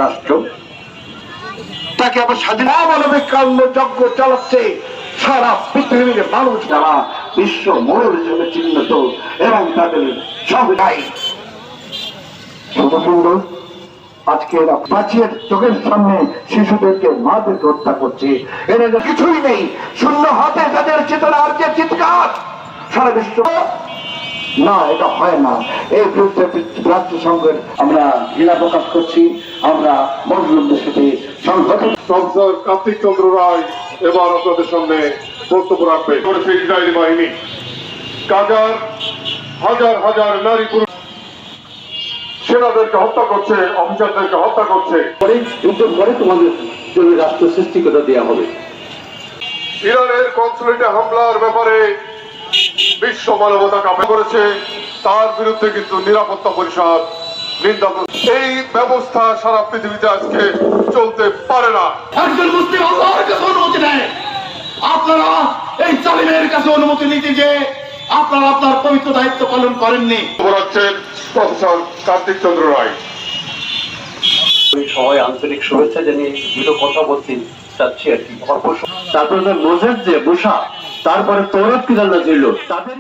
রাষ্ট্র, তাকে আবার স্বাধীন অমানবিক কাণ্ড যজ্ঞ চালাচ্ছে সারা পৃথিবীর মানুষ, যারা বিশ্ব ময়ূর হিসেবে চিহ্নিত এবং তাদের সবাই সুন্দর। আজকে এরা বাঁচিয়ে চোখের সামনে শিশুদেরকে মাদেরকে হত্যা করছে, এরা কিছুই নেই, শূন্য হাতে তাদের চেতনার যে চিৎকার সারা বিশ্ব। না, এটা হয় না। এই বিরুদ্ধে রাষ্ট্রসংঘের আমরা ঘৃণা প্রকাশ করছি। আমরা মজলুমদের সাথে সংগঠন প্রফেসর কার্তিক চন্দ্র রায় এবার আপনাদের সামনে বক্তব্য রাখবে। করেছে ইসরায়েলি বাহিনী, হাজার হাজার হাজার নারী পুরুষ সেনাদেরকে হত্যা করছে, অফিসারদেরকে হত্যা করছে। যুদ্ধের পরে তোমাদের জন্য রাষ্ট্র সৃষ্টি করে দেওয়া হবে। ইরানের কনসুলেটে হামলার ব্যাপারে বিশ্ব মানবতা কাঁপে করেছে, তার বিরুদ্ধে কিন্তু নিরাপত্তা পরিষদ নিন্দা করছে। এই ব্যবস্থা সারা পৃথিবীতে আজকে চলতে পারে না। একজন মুসলিম আল্লাহর কাছে অনুমতি নেয়, আপনারা এই জালিমের কাছে অনুমতি নিতে যে আপনারা আপনার পবিত্র দায়িত্ব পালন করেননি। বলাচ্ছেন প্রফেসর কার্তিক চন্দ্র রায়। সবাই আন্তরিক শুভেচ্ছা জানিয়ে দুটো কথা বলতে চাচ্ছি আর কি। তারপরে মোজেস যে বুশা, তারপরে তৌরাত কি জানা ছিল তাদের